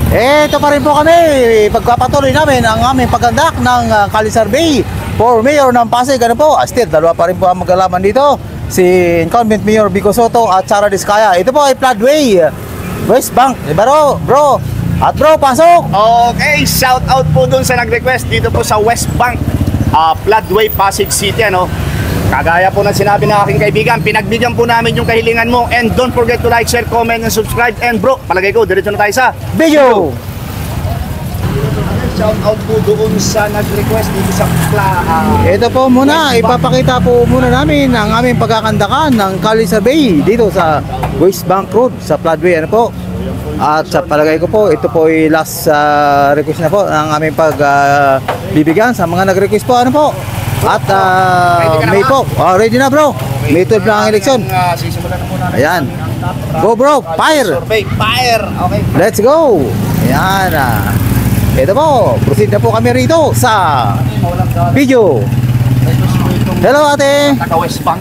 Ito pa rin po kami, pagpapatuloy namin ang aming paggandak ng Kali Survey for Mayor ng Pasig. Ano po, still, dalawa pa rin po ang maglalaban dito. Si Incumbent Mayor Vico Soto at Sara Diskaya. Ito po ay Floodway, West Bank. Diba bro? At bro, pasok! Okay, shout out po dun sa nag-request dito po sa West Bank, Floodway, Pasig City, ano? Kagaya po ng sinabi ng aking kaibigan, pinagbigyan po namin yung kahilingan mo. And don't forget to like, share, comment, and subscribe. And bro, palagay ko, diretso na tayo sa Video! shout out po doon sa nag-request dito sa Ito po muna, ipapakita po muna namin ang aming pagkakandakan ng Kali Survey dito sa West Bank Road sa Floodway. Ano po? At sa palagay ko po, ito po ay last request na po ng aming pagbibigyan sa mga nag-request po. Ano po? At May po. Ready na bro. May 12 na ang eleksyon. Sisimulan na muna. Ayan. Go bro, fire! Survey, fire! Okay. Let's go! Ayan. Ito po, proceed na po kami rito sa video. Hello ate! Taga West Bank.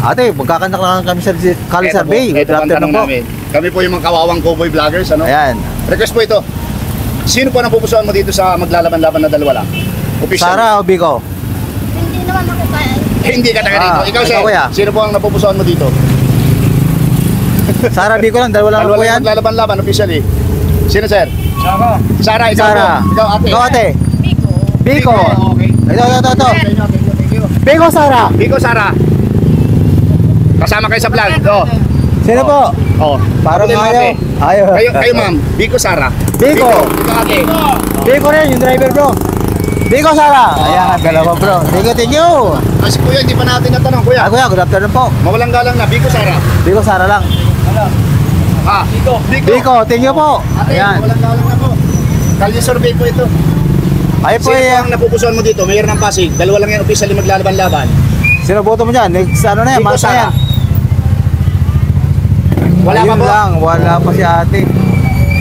Ate, magkakandak lang kami sa Kali Survey. Ito po ang tanong namin. Kami po yung mga kawawang cowboy vloggers, ano? Ayan. Request po ito. Sino po napupusuan mo dito sa maglalaban-laban na dalawa lang? Official. Sara o Bico? Hindi naman ako kaya. Hindi ka taga dito. Ikaw, ikaw, sir. kuya. Sino po ang napupusuan mo dito? Sara Bico lang, dalawa lang Dalawa po lang yan. maglalaban-laban officially. Sino, sir? Sara, ikaw Sara. po. Ikaw, ate. Ikaw ate. Biko. Bico. Okay. Ito. Thank you. Bico Sara. Biko, Sara. Kasama kayo sa vlog. Oh. Sino po? Oh. Parang Kapatid mo, ayaw. ate. Ayaw. Kayo, ma'am. Biko, Sara. Bico. Ikaw, ate. Bico rin, yung driver bro. Bico Sara. Ayan, dalawa bro. Bico, thank you. Kasi kuya, hindi pa natin natanong, kuya. Kuya, good afternoon po. Mawalang galang na. Biko, Sara. Bico Sara lang. Biko. Bico, thank you po. Ate, Ayan. mawalang galang na po. Kalye survey po ito. Ay po Sino po eh. ang napupusuan mo dito? Mayor ng Pasig. Dalawa lang yan officially maglalaban-laban. Sino boto mo dyan? Next ano na yan? Bico, Mas na Sara. yan. Wala pa Ayun po? lang, wala pa si ate.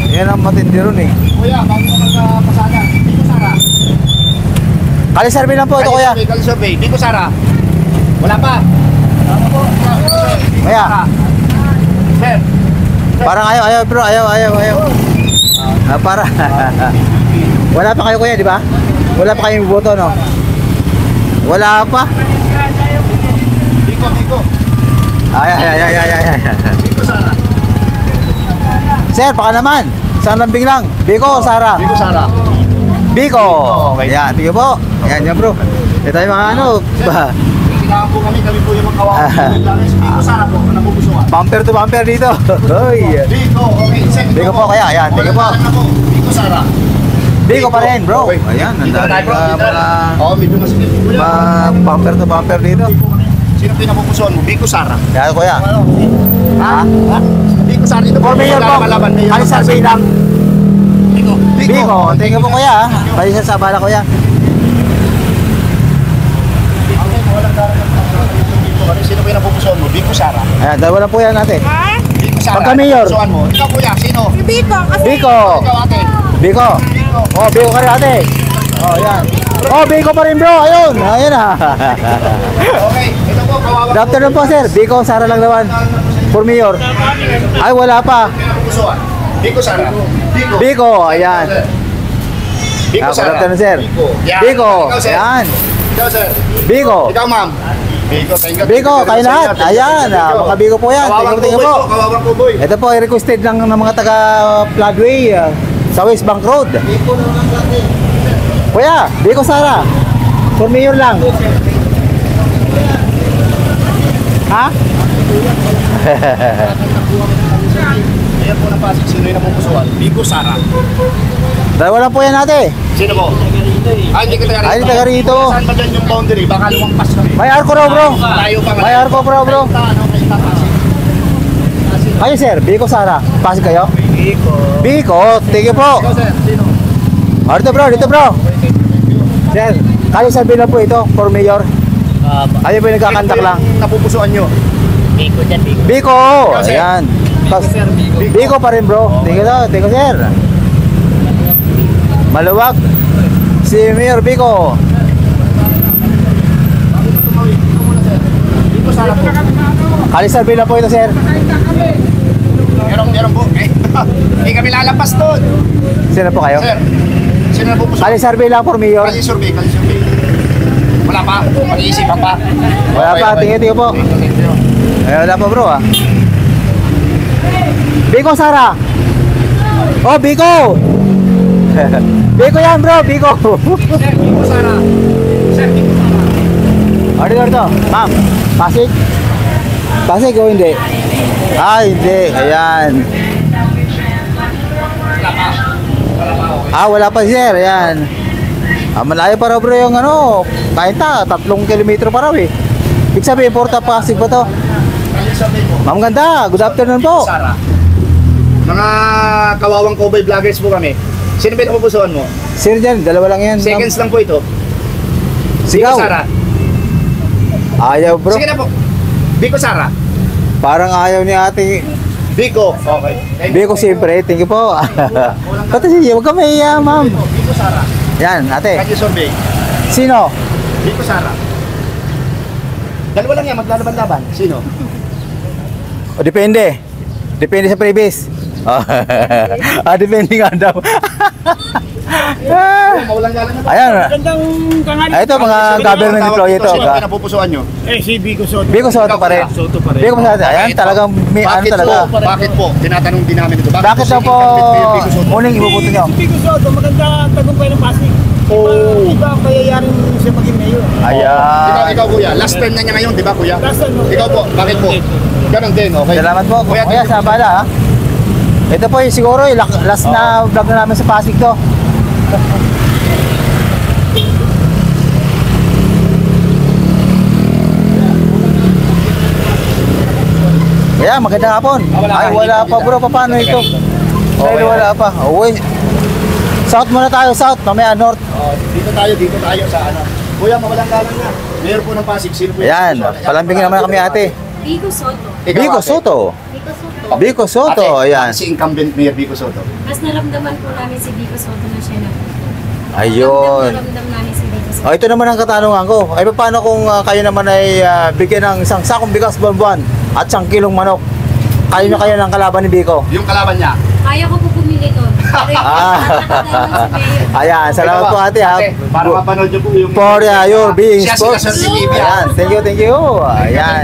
Yan ang matindi ron eh. Kuya, bago ka magpasada. Biko, Sara. Kali survey lang po ito kuya. Kalye survey. Biko, Sara. Wala pa. Wala pa po. Kuya. Sir. Parang ayaw bro, ayaw. Para. Wala pa kayo kuya, di ba? Wala pa kayong boto no? Wala pa. Biko. Ay. Biko, Sara. Sir, baka naman. Saan lambing lang? Biko, Sara. Biko, Sara. Biko. Okay. Yan, tingnan po. Yan bro. Ito yung mga ano. Kailangan po kami po yung mga kawawa. Biko, Sara po. Napupusuan. Bumper to bumper dito. Hoy. Biko, okay. Biko po kaya, ayan, tingnan po. Biko, Sara. Biko pa rin bro. Okay. Ayan, Dito nandali tayo, bro. Dito. mga Oo, medyo masikip. bumper to bumper dito. Sino po yung napupusuan mo? Biko, Sara. Kaya kuya. Ha? Biko, Sara. Ito For mayor po. Kali survey lang. Biko, tingnan po kuya. Pali sa sabala kuya. Sino po yung napupusuan mo? Biko, Sara. Ayan, dalawa lang po yan ate. Biko, Sara. Pagka mayor. Napupusuan mo. Ikaw, kuya. Sino? Si Biko kasi. Biko. Ikaw, ate. Biko. Biko. Oh, Biko ka rin ate. Oh, yan. Oh, Biko pa rin bro. Ayun. Ayun ah. Okay. Ito po, kawawa Good afternoon po sir. Biko, Sara lang naman. For mayor. Ay, wala pa. Napupusuan. Biko, Sara. Biko. Biko, ayan. Biko, Ah, good Sara. afternoon sir. Yan. Biko. Ikaw, sir. Ayan. Ikaw, sir. Biko. Ikaw, ma'am. Biko, thank you. Biko, kayo lahat. Ayan. Mga Biko po yan. Kawawang Tingnan po. Kawawang kuboy. Ito po ay requested ng mga taga Floodway sa West Bank Road. Kuya, Biko Sara. For mayor lang. Ha? Ayan po ng Pasig. Sino yung napupusuan? Biko, Sara. Dalawa lang po yan ate. Sino po? Hindi ka taga rito. Ay, hindi taga rito. Saan ba dyan yung boundary? Baka lumampas na. May arko raw bro. Malayo pa. May arko bro. Kayo sir, Biko Sara. Pasig kayo? Biko. Biko, thank you po. Ikaw, sir. Sino? Dito bro. Sir, kayo sabihin na po ito for mayor. Kayo po yung nagkakandak lang. Napupusuan nyo. Biko dyan, Biko. Biko, Sir. ayan. Sir, Biko. Biko pa rin bro. Thank you sir. Maluwag. Si Mayor Biko. Biko, Sara po. Kali sabihin na po ito sir. Meron po. Hindi kami lalampas doon. Sino po kayo? Sir, sino na pupusuan? Kali survey lang for mayor. Kali survey. Wala pa, mag-iisipan pa. Wala pa, tingin po. Thank you. Ay, wala pa bro ah. Biko Sara. Oh, Biko. Biko yan bro, Biko. Sir, Biko Sara. Sir, Biko Sara. Order to. Ma'am, Pasig? Pasig o hindi? Ah, hindi. Ayan. Wala pa. Wala pa. Ah, wala pa sir. Ayan. Ah, malayo pa raw bro yung ano. Kahit 3 kilometro pa raw eh. Ibig sabihin, Porta Pasig ba to? Kali survey po. Ma'am ganda, good afternoon po. Sara. Mga kawawang cowboy vloggers po kami. Sino ba yung pupusuan mo? Sir dyan, dalawa lang yan. ma'am. Seconds lang po ito. Sigaw. Biko Sara. Ayaw bro. Sige na po. Biko Sara. Parang ayaw ni ate. Biko. Okay. Thank you. Biko siyempre, thank you po. Pati siya, huwag ka mahiya ma'am. Biko Sara. Yan, ate. Kali survey. Sino? Biko Sara. Dalawa lang yan, maglalaban-laban. Sino? O depende. Depende sa previous. Depende nga daw. Mawalang galang na. Ayan. Magandang tanghali. Ito mga government employee ito. Sino ang pinapupusuan nyo? Si Biko Soto. Biko Soto pa rin. Soto pa rin. Biko Soto. Ayan, talagang may ano Bakit talaga. po? Bakit po? Tinatanong din namin ito. Bakit daw po Biko Soto? muling ibubuto nyo? Si Biko Soto, maganda tagumpay ng Pasig. Iba ang kayayarin siya maging mayor. Ayan. Ikaw kuya, last term na niya ngayon, di ba kuya? Last term, no? Ikaw po, bakit po? Ganon din, okay? Salamat po. Kuya, Kuya, sa bala ha. Ito po yung siguro yung last na vlog na namin sa Pasig to. Ayan, magandang hapon. Ay, wala pa bro, paano ito? Dahil wala pa. Uy. South muna tayo, south. Mamaya north. Dito tayo sa ano. Kuya, mawalang galang na. Mayor po ng Pasig, sino po? Ayan, palambing naman kami ate. Biko Soto. Ikaw, Biko ate. Soto. Biko Soto. Biko Soto, Ate, ayan. Si incumbent Mayor Biko Soto. Mas naramdaman po namin si Biko Soto na siya na. Ayun. Naramdam namin si Biko Soto. Oh, ito naman ang katanungan ko. Ay paano kung kayo naman ay bigyan ng isang sakong bigas buwan-buwan at 1 kilong manok? Kayo na kayo ng kalaban ni Biko. Yung kalaban niya. Kaya ko po bumili doon. Pero yung Ayan, salamat Ikaw po ba? ate ha. Para mapanood niyo po yung... For your being Siya sports. sila Sir Olivia. Ayan, thank you. Ayan.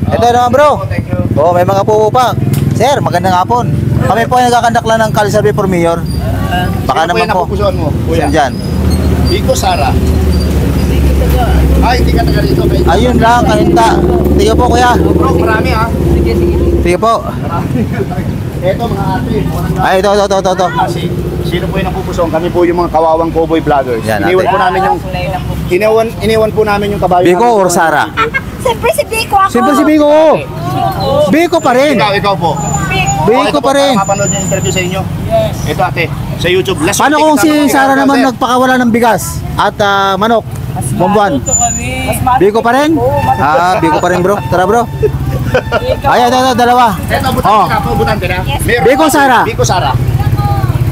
Ito naman bro. Thank you. Oh, may mga pupo pa. Sir, magandang hapon. Kami po ay nagkakandak lang ng Kali Survey for Mayor. Baka Sino po naman yung po. napupusuan mo? Kuya. Sino dyan? Biko Sara. Ay, hindi ka taga rito. Ayun lang, kahinta. Sige po kuya. Bro, marami ha. Sige po. Eto mga ate. Ay, ito. Kasi sino po yung napupusuan? Kami po yung mga kawawang cowboy vloggers. Yan, Iniwan ate. po namin yung... Iniwan po namin yung kabayo. Biko namin. or Sara? Siyempre si Biko ako. Siyempre si Biko. Biko pa rin. Ikaw po. Biko pa rin. Mapanood yung interview sa inyo. Yes. Ito ate, sa YouTube. Last Paano week, kung si kasama ko Sara ikaw, naman sir. nagpakawala ng bigas at manok? Buwan. Biko pa rin? Biko pa rin bro. Tara bro. Ay, ito, dalawa. Eto, butante Oh. na po, butante na. Meron Biko pa- Sara. Biko Sara.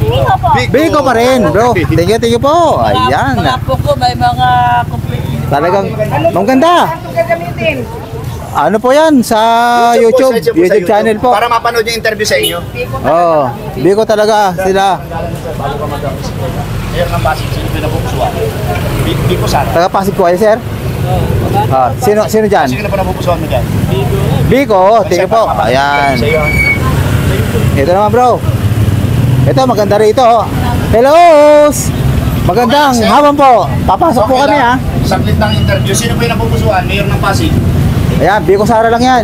Biko po. Biko pa rin bro. Thank you po. Ayan. Mga po ko, may mga complete. Talagang maganda. Ano po yan sa YouTube? search po sa YouTube channel po. Para mapanood yung interview sa inyo. Oh, Biko talaga sila. Meron ng Pasig, sino po napupusuan? Biko Sara. Taga Pasig po kayo, sir? Sino dyan? Sino na po napupusuan mo dyan? Biko, thank you po. Ayan. Sa iyo. Ito naman bro. Ito maganda rito. Hello. Magandang hapon po. Papasok po kami ha. Saglit lang interview. Sino po yung napupusuan? Mayor ng Pasig. Ayan, Biko Sara lang yan.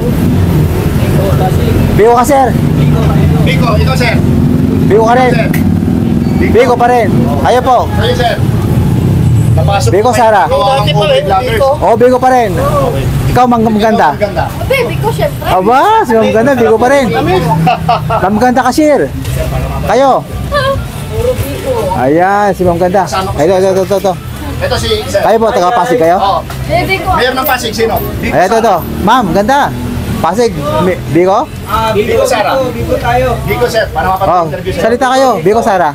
Biko ka sir. Biko, ikaw sir. Biko ka rin. Sir. Biko pa rin. Ayo po. Sa'yo sir. Napasok Biko po Sara. kayo. Kawawang cowboy vloggers. Oh, Biko pa rin. Okay. Ikaw maganda. Maganda. Biko syempre. Aba, si Ma'am Ganda, Biko pa rin. Ma'am Ganda cashier. Kayo. Ayan, si Ma'am Ganda. Ito. Ito si sir. Kayo po, taga Pasig kayo? Oo. Biko. Mayor ng Pasig, sino? Biko Ayan, ito. Ma'am, ganda. Pasig, Biko? Biko Sara. Biko sir, para Oh, mapanood yung interview sir. salita kayo. Biko Sara.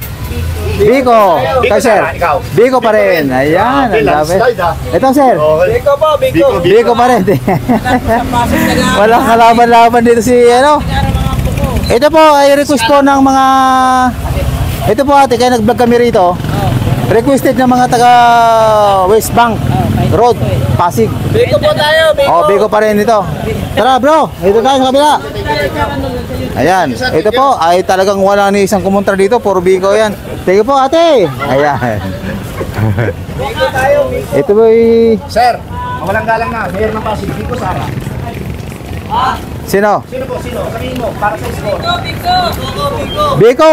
Biko. Kayo sir. Sara, ikaw. Biko pa rin. Ayan, ang lapit. Landslide, ah. Ito sir. Okay. Biko po, Biko. Biko pa rin. Sa Pasig na lang. Walang kalaban-laban dito si ano. Kaya mga po ko. Ito po ay request po ng mga... Ito po ate, kaya nag-vlog kami rito. Requested ng mga taga West Bank Road, Pasig. Biko po tayo, Biko. Oh, Biko pa rin ito. Tara bro, ito tayo sa kabila. Ayan, ito po ay talagang wala ni isang kumontra dito, puro Biko yan. Thank you po ate. Ayan. Biko tayo, Biko. Ito po ay... Sir, walang galang na. Mayor ng Pasig, Biko Sara. Sino? Sino po? Sino? Sabihin mo, para sa score. Biko!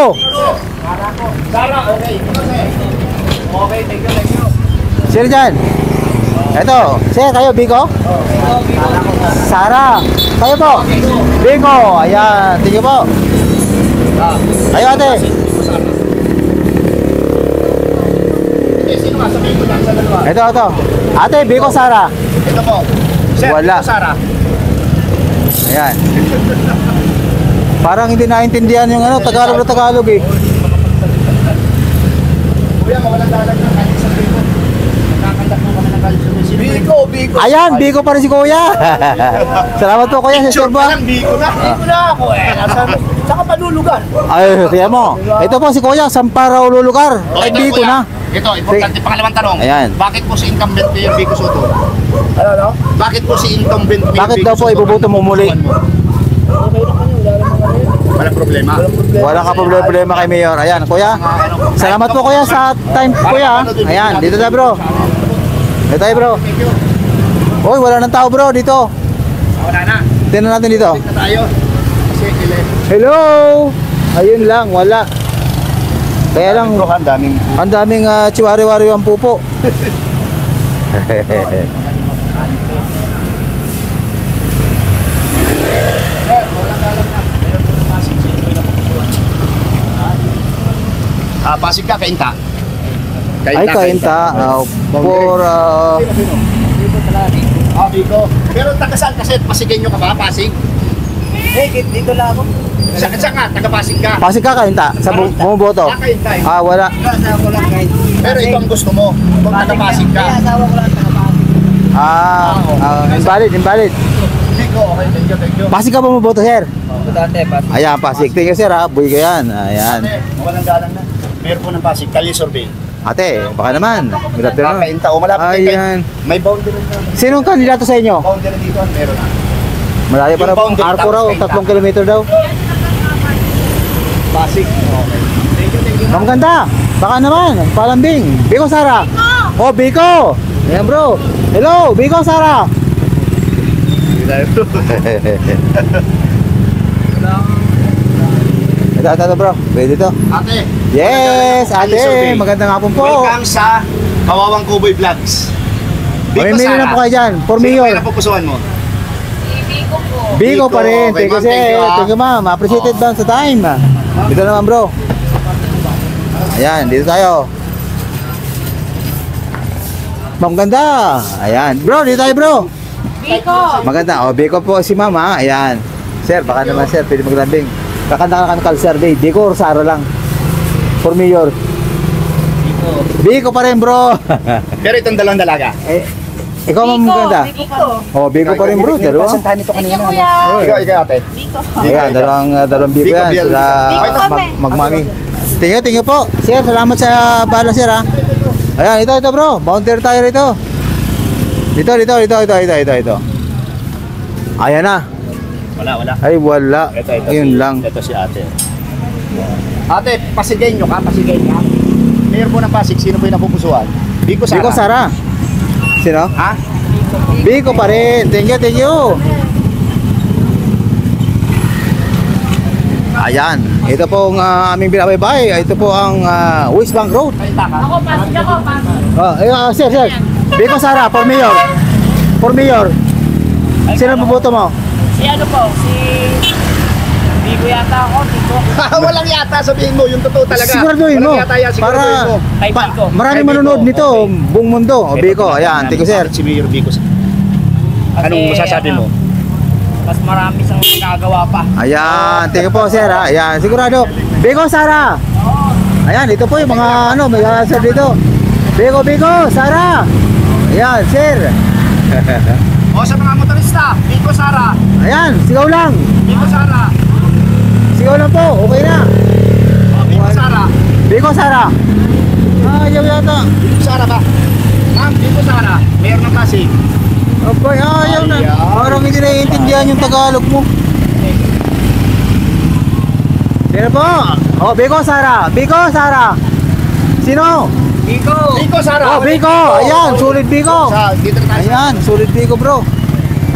Sara po. Sara, okay. Okay, thank you. Sino dyan? Ito, sir, kayo Biko? Sara. Kayo po? Biko. Ayan, tingin po. Kayo ate. Sino nga? Sabihin ko lang sa dalawa. Ito. Ate, Biko, Sara. Ito po. Sir, Wala. Biko Sara. Ayan. Parang hindi naintindihan yung ano, Tagalog na Tagalog eh. Kuya, mawalang galang na. Kahit isang Biko. Nakakandak mo kami ng kalisyon. Biko, Biko. Ayan, Biko pa rin si Kuya. Salamat po Kuya sa Sure serba. pa lang, Biko na. Biko na ako eh. Saka palulugan. Ay, kaya mo. Ito po si Kuya, Sampara Ululugar. Ay, Ito, Biko kuya. na. Ito, importante. Pangalawang tanong. Ayan. Bakit po si incumbent Mayor Biko Soto? Ano? Bakit po si incumbent Mayor Bakit Biko daw po Soto ibubuto mo muli? Okay na kanya, wala naman kanya. Walang problema. Wala ka problema kay Mayor. Ayan, Kuya. Salamat po Kuya sa time Kuya. Ayan, dito tayo bro. Dito tayo bro. Thank you. Uy, wala nang tao bro dito. Wala na. Tingnan natin dito. Na tayo. Kasi Hello! Ayun lang, wala. Kaya lang, ang daming ang daming chiwari-wari ang pupo. Pasig ka, kainta. Ay, kainta. For, Biko. Pero taga saan kasi? Pasigenyo ka ba? Pasig? Dito lang ako. Saan nga? Taga Pasig ka. Pasig ka kainta sa bumuboto. Kainta eh. Wala. Asawa ko lang kahit. Pero ito ang gusto mo. Kung taga Pasig ka. Asawa ko lang taga-Pasig. Invalid. Biko, okay. Thank you. Pasig ka bumuboto, sir? Dati, Pasig. Ayan, Pasig. Thank you, sir, ha. Buhay ka yan. Ayan. Ate, walang galang na. Mayor po ng Pasig, Kali Survey. Ate, baka naman. Good afternoon. Kainta. O malapit kay Ayan. May boundary na. Sinong kandidato sa inyo? Boundary dito, meron na. Malayo pa Yung na. boundary, Arco raw, tapos 3 kilometer daw. Pasig. Okay. Thank you. Ang ganda. Baka naman. Palambing. Biko, Sara. Oh, Biko. Ayan, bro. Hello, Biko, Sara. Ito, bro. Pwede to. Ate. Yes, Kali ate. Survey. Magandang hapon po. Welcome sa Kawawang Kuboy Vlogs. Mamimili na po kayo dyan. For Sino mayor. kayo napupusuan mo? Biko po. Biko pa rin. Okay, Thank you, ma'am. Thank you, sir. ah. Thank you, ma'am. Appreciated ba sa time? Dito naman, bro. Ayan, dito tayo. Ma'am, ganda. Ayan. Bro, dito tayo, bro. Biko. Maganda. O, Biko po si ma'am, ha. Ayan. Sir, baka naman, sir. Pwede maglambing. Kakanda ka ng survey. Biko or Sara lang. For mayor. Biko pa rin, bro. Pero itong dalawang dalaga. Ikaw, ma'am, ganda. Biko. O, Biko pa rin, bro. Dalawa. nito Thank you, kuya. Ikaw ate. Biko. Ayan, dalawang Biko Biko, yan. Biko. Sila Biko kami. magmami. Tingnan po. Sir, salamat sa bala, sir, ha. Ayan, ito, bro. Boundary tayo rito. Ito. Ayan na. Wala. Ay, wala. Ayun lang. Ito si ate. Ate, Pasigenyo ka? Mayor po ng Pasig, sino po yung napupusuan? Biko Sara. Biko, Sara. Sino? Ha? Biko pa rin. Thank you. Ayan. Ito po ang aming binabaybay. Ito po ang West Bank Road. Ako, Pasig ako. Pasig. Sir. Biko, Sara, for mayor. Sino buboto mo? Si ano po? Si... Biko yata ako. Biko. Walang yata, sabihin mo, yung totoo talaga. Siguraduhin mo. Walang yata yan, siguraduhin mo. Kay Biko. Maraming Kay Biko, manonood nito. okay. Buong mundo. O, Biko. Ayan. Thank you, sir. Si Mayor Biko. Anong masasabi mo? Mas marami siyang nagagawa pa. Ayan. Thank you po, sir. Ha? Ayan. Sigurado. Biko, Sara. Ayan. Ito po yung mga may answer dito. Biko, Sara. Ayan, sir. O sa mga motorista, Biko Sara. Ayan. Sigaw lang. Biko Sara. Biko lang po, okay na. Biko Sara. Biko Sara. Ayaw yata. Biko Sara ba? Ma'am, Biko Sara. Mayor ng Pasig. Abay, ayaw na. Parang hindi naiintindihan yung Tagalog mo. Sino po? Oh, Biko Sara. Biko Sara. Sino? Biko Sara. Oh, Biko. Ayan, sulit Biko. Dito na tayo. Ayan, sulit Biko bro.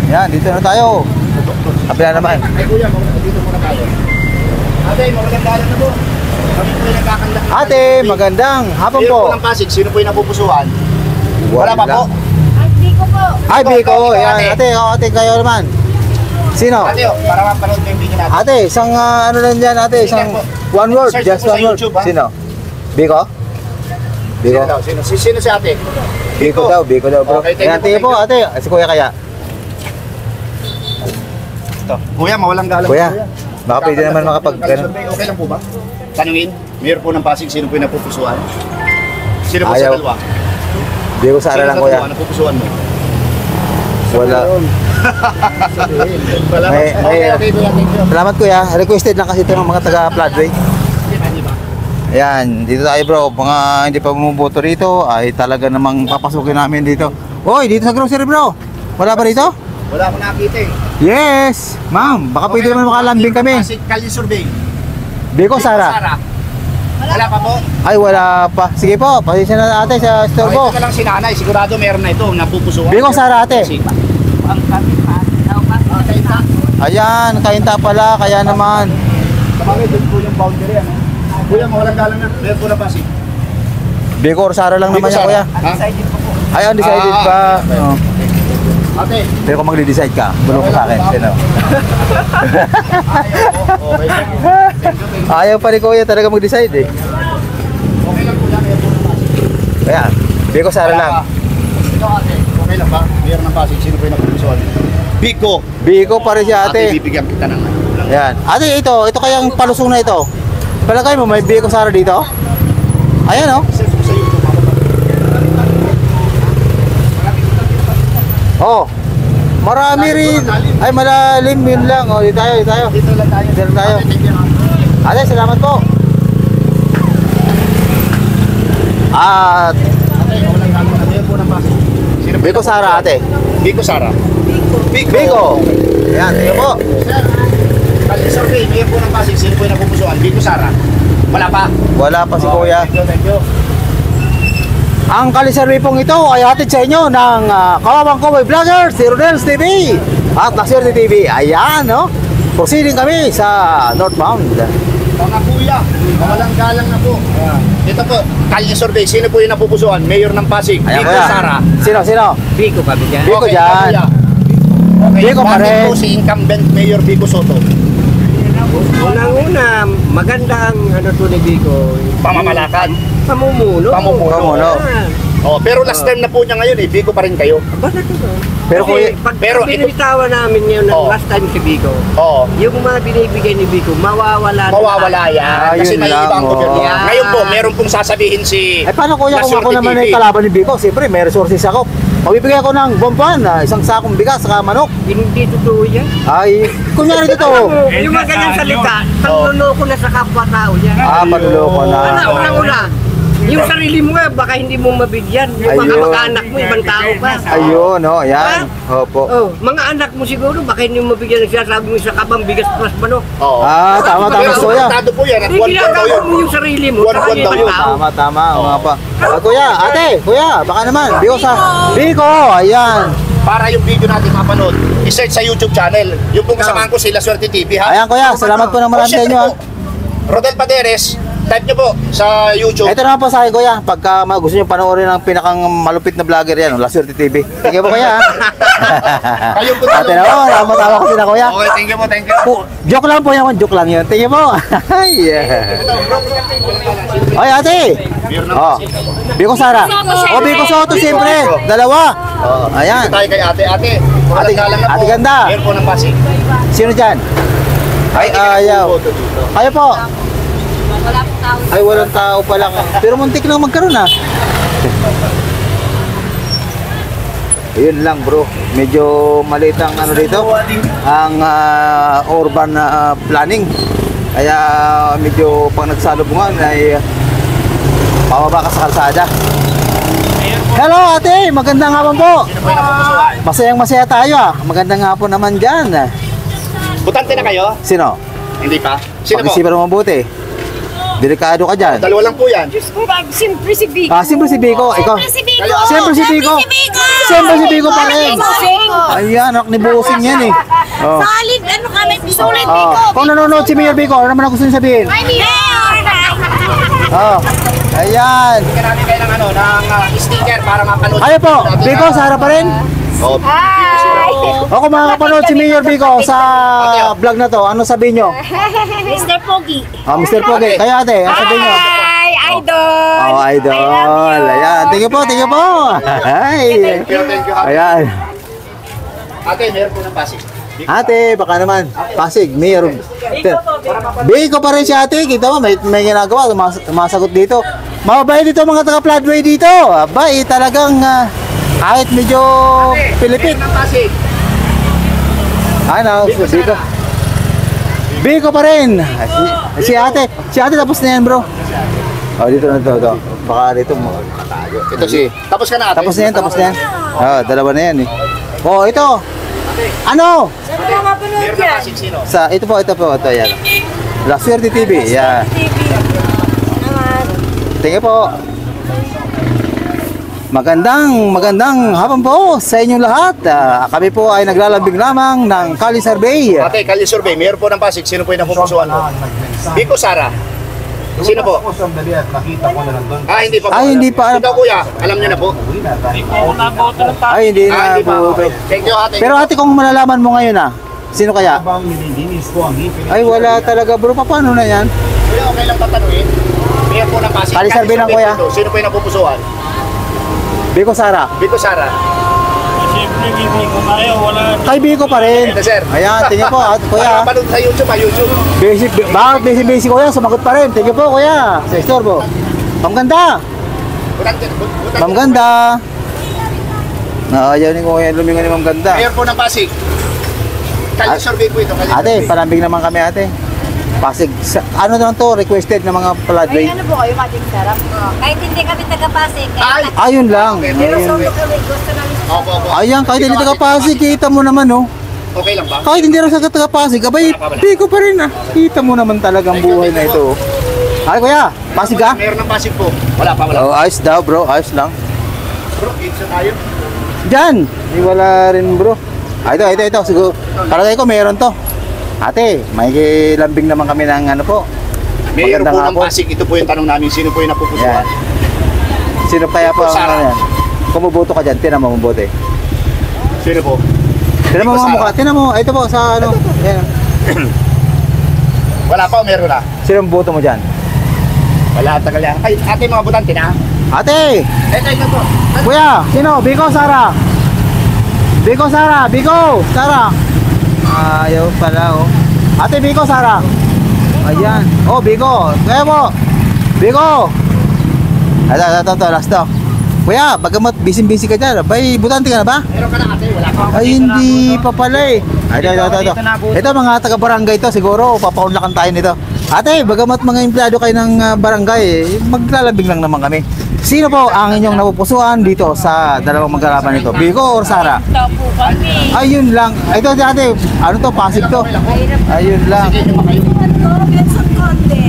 Ayan, dito na tayo. Kapila naman. Ay kuya, dito muna tayo. Ate, magandang galang na po. Kami po yung nagkakanda. Ate, magandang hapon Mayor po. po ng Pasig, sino po yung napupusuan? Wala pa po. Ay, Biko po. Ay, Biko. Ikaw, Ayan, ate. ate, oh, ate, kayo naman. Sino? Ate, para mapanood ko yung video natin. Ate, isang ano lang dyan, ate, isang one word, Search just po sa one word. YouTube, ha? Sino? Biko? Biko? Sino daw? Sino si ate? Biko daw, Biko daw bro. Okay, thank you Ayan, po, tingin po, thank ate, si kuya kaya. Ito. Kuya, mawalang galang. Kuya, baka pwede naman makapag, ano. Okay lang po ba? Tanungin, Mayor po ng Pasig, sino po yung napupusuan? Sino po Ayaw. sa dalawa? Biko Sara lang kuya. Sino sa napupusuan mo? Wala. Wala. May- Okay, okay, kuya, thank you. Salamat kuya, requested lang kasi ito ng mga taga Floodway. Ayan, dito tayo bro, mga hindi pa bumuboto rito, ay talaga namang papasukin namin dito. Hoy, dito sa grocery bro, wala ba rito? Wala akong nakita eh. Yes, ma'am, baka pwede naman makalambing kami. Pasig, Kalye Survey. Biko Sara. Wala pa po. Ay, wala pa. Sige po, pasensya na ate sa store ko. Ito na lang si nanay, sigurado meron na ito, napupusuan. Biko Sara ate. Pasig. Ang kami pa. Daw pa. Okay, ta. Ayan, kainta pala, kaya naman. Sabagay, doon po yung boundary, ano? Kuya, mawalang galang na. Meron po na Pasig. Biko or Sara lang naman yan kuya. Ha? Ay, undecided pa. Oh. Ate. Pero kung magde-decide ka, bulong ko sa akin. Sino? Okay. Ayaw pa ni kuya talaga mag-decide eh. Okay lang po yan, meron po ng Pasig. Kaya, Biko Sara lang. Ito ate, okay lang ba? Meron ng Pasig, sino po yung napupusuan? Biko. Biko pa rin si ate. Bibigyan kita ng ano. Yan. Ate, ito kayang palusong na ito. Palagay mo, may Biko Sara dito? Ayan oh. Search mo sa YouTube. Oh. Marami rin. Ay, malalim yun lang. Oh, dito tayo, dito tayo. Dito lang tayo. Dito tayo. Ate, thank you. Ate, salamat po. At Ate, walang galang na. Meron po ng Pasig. Sino po Biko yung Sara ate. Biko Sara. Biko. Biko. Ayan, ito po. Sir, Kalye Survey, meron po ng Pasig, sino po yung napupusuan? Biko Sara. Wala pa. Wala pa si kuya. Thank you, thank you. Ang kalisurvey pong ito ay hatid sa inyo ng Kawawang Kaway Vlogger, si Rodels TV at Naswerte TV. Ayan, no? Proceeding kami sa northbound. Mga kuya, mawalang galang na po. Ito po, Kalye Survey, sino po yung napupusuan? Mayor ng Pasig, Ayan, Biko kuya. Sara. Sino? Biko pa dyan. Biko Okay, dyan. kuya. Okay, Biko pa bakit rin. po si incumbent Mayor Biko Soto? Unang-una, maganda ang ano to ni Biko. Pamamalakad. Pamumuno. Pamumuno. Oh, pero last time na po niya ngayon, Biko pa rin kayo. Bakit ito? Pero kuya, pero ito- binibitawa namin ngayon ng Oo. last time si Biko. Oo. Yung mga binibigay ni Biko, mawawala na. Mawawala yan. Kasi yun may lang, ibang oh. gobyerno. Yan. Ngayon po, meron pong sasabihin si ay paano kuya kung ako Naswerte naman TV. ay kalaban ni Biko? Siyempre, may resources ako. Magbibigay ako ng buwan isang sakong bigas saka manok. Hindi totoo yan. Ay, kunyari dito. Yung mga ganyang salita, panluloko na sa kapwa-tao yan. Panluloko na. Una. Yung sarili mo nga, baka hindi mo mabigyan. Yung mga Ayun. mag-anak mo, ibang tao pa. Ayun, oh, yan. Opo. Oh, mga anak mo siguro, baka hindi mo mabigyan ng sinasabi mo sa kabang bigas plus manok. Oo. Tama Pero kuya. kontado po yan. At Hindi one daw ginagawa yun. mo yung sarili mo, Buwan-buwan saka yung daw ibang yun. tao. Tama, oo nga pa. Kuya, baka naman. Biko, ayan. Para yung video natin mapanood, i-search sa YouTube channel. Yung pong kasamahan ko sila, Swerte TV, ha? Ayan kuya, salamat po ng marami sa inyo. Rodel Paderes, type nyo po sa YouTube. Ito naman po sa akin kuya, pagka gusto nyo panoorin ng pinakang malupit na vlogger yan, Naswerte TV. Sige po kuya. Kayo po Ate na po, tama-tama ko sila kuya. Okay, thank you po, thank you. Joke lang po yan, joke lang yun. Tingin mo. Ay, Ay, ate. Oh. Biko Sara. Oh, Biko Soto siyempre. Dalawa. Oh, ayan. Dito tayo kay ate. Ate, Ate- galang na po. ate ganda. Mayor po ng Pasig. Sino dyan? Ay, ayaw. Boto dito. Kayo po. Wala pong tao. Ay, walang tao pa lang. Pero muntik lang magkaroon ah. Yun lang bro. Medyo maliit ang ano dito. Ang urban planning. Kaya medyo pag nagsalubungan ay pababa ka sa kalsada. Hello ate, magandang hapon po. Sino po yung napupusuan? Masayang masaya tayo ah. Magandang hapon naman dyan. Butante na kayo? Sino? Hindi pa? Sino po? Pag-isipan mo mabuti. Delikado ka dyan. Dalawa lang po yan. Diyos ko, siyempre si Vico. Siyempre si Biko. Ikaw. Si Vico. Siyempre si Biko. Siyempre si Biko pa rin. Ayan, anak ni Busing yan eh. Oh. Solid, ano kami, solid Oh. Vico. Kung nanonood si Mayor Biko, ano naman ang gusto niyo sabihin? Ay, Mayor! Oh. Ayan. Bigyan namin kayo ng, sticker para mapanood. Ayo po, Biko, sa harap pa rin. Oh, Hi! O kung makakapanood si Mayor Biko sa vlog na to, ano sabihin nyo? Mr. Pogi. Mr. Pogi, kayo ate, ano sabihin nyo? Hi, idol! Oh, idol. I love you. Ayan, thank you po, thank you po. Hi. Thank you. Ayan. Ate, meron po ng Pasig. Ate, baka naman. Pasig, Mayor. Biko pa rin si ate. Kita mo, may ginagawa. Tumasagot dito. Mababait dito mga taga-Floodway dito. Abay, talagang kahit medyo pilipit. Meron ng Pasig. Ano, dito. Biko pa rin. Si ate tapos na yan bro. Oh, dito na to. Baka dito mo. Ito si. Tapos ka na ate. Tapos na yan. Dalawa na yan eh. Oh, ito. Ano? Saan mo mapanood Meron ng yan? Pasig sino? Ito po, yan. La Suerte TV, yan. TV. Naman. Tingnan po. Magandang hapon po sa inyong lahat. Kami po ay naglalambing lamang ng Kali Survey. Ate, Kali Survey, meron po ng Pasig. Sino po yung napupusuan mo? Biko Sara. Sino po? Hindi pa po. Hindi pa. Ikaw kuya, alam niyo na po. Ay, hindi na Hindi pa. po. Okay. Thank you ate. Pero ate, kung malalaman mo ngayon sino kaya? Ay, wala talaga bro. Paano na yan? Kuya, okay lang tatanungin. Meron po ng Pasig. Kali Survey lang, kuya. po. Sino po yung napupusuan? Biko Sara. Biko Sara. Kay Biko pa rin. Ito sir. Ayan, tingnan po kuya. Mapanood sa YouTube, YouTube. Bakit busy kuya? Sumagot pa rin. Tingnan po kuya. Sa istorbo. Mamganda. Mamganda. Ayaw ni kuya lumingon ni Mamganda. Mayor po ng Pasig. Kali Survey po ito. Kali Ate, Survey. palambing naman kami ate. Pasig. Ano naman to? Requested ng mga Floodway. Ano po kayo, mating sarap? Kahit hindi kami taga-Pasig. Ay! Ayun lang. Pero solo kami, gusto namin sa Opo, opo. Ayan, kahit hindi taga-Pasig, kita mo naman oh. Okay lang ba? Kahit hindi rin sa taga-Pasig, abay, Biko pa rin ah. Kita mo naman talagang buhay na ito. Ay kuya, Pasig ka? Meron ng Pasig po. Wala pa, wala. Oh, ayos daw bro, ayos lang. Bro, it's tayo. Diyan! Di wala rin bro. Ito. Siguro, palagay ko meron to. Ate, may lambing naman kami ng ano po. Mayor po Magandang ng hapon. Pasig. Ito po yung tanong namin. Sino po yung napupusuan? Yan. Sino kaya po ang Sara. ano yan? Kumuboto ka dyan, tinan mo mabuti. Sino po? Tinan mo Biko mga Sara. mukha, tinan mo, ito po sa ano. Yan. Wala pa o meron na? Sino ang boto mo dyan? Wala, tagal yan. Ay, ate mga butante na. Ate! Ito po. Kuya, sino? Biko, Sara? Biko, Sara! Ayaw pala oh. Ate, Biko, Sara? Ayan. Oh, Biko. Kaya po. Biko. Ito, last to. Kuya, bagamat busy ka dyan, bay, butante ka na ba? Meron ka na ate, wala pa. Ay, hindi pa pala eh. Ito. Ito, mga taga-barangay to, siguro, papaunlakan tayo nito. Ate, bagamat mga empleyado kayo ng barangay, maglalambing lang naman kami. Sino po ang inyong napupusuan dito sa dalawang maglalaban nito? Biko or Sara? Ito po kami. Ayun lang. Ito, ate, ano to, Pasig to? Ayun lang. Sige, nyo kayo. Benson Conde.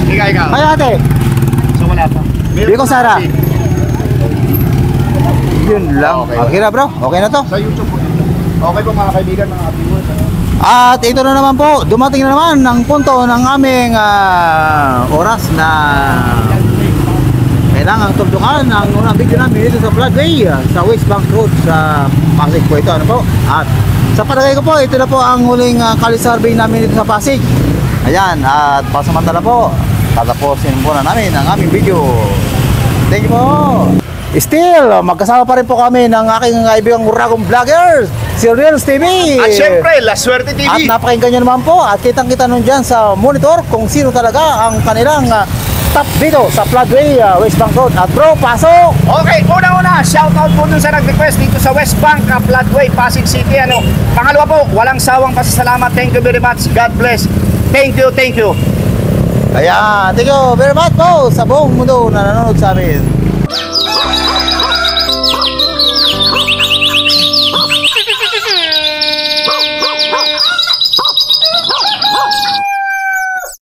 Ikaw. Ay, ate, So wala pa. Meron Biko pa Sara. Pasig. yun lang. Okay na bro, okay na to. Sa YouTube po. Okay po mga kaibigan, mga viewers. At ito na naman po, dumating na naman ang punto ng aming oras na kailangang tuldukan ang unang video namin dito sa Floodway sa West Bank Road sa Pasig po ito. Ano po? At sa palagay ko po, ito na po ang huling Kali Survey namin dito sa Pasig. Ayan, at pasamantala po, tatapusin po na namin ang aming video. Thank you po. Still, magkasama pa rin po kami ng aking kaibigang Uragong Vloggers, si Reels TV. At syempre, La Suerte TV. At napakinggan nyo naman po at kitang-kita nun dyan sa monitor kung sino talaga ang kanilang top dito sa Floodway, West Bank Road. At bro, pasok! Okay, una-una, shoutout po dun sa nag-request dito sa West Bank, Floodway, Pasig City. Pangalawa po, walang sawang pasasalamat. Thank you very much. God bless. Thank you, thank you. Kaya, thank you very much po sa buong mundo na nanonood sa amin.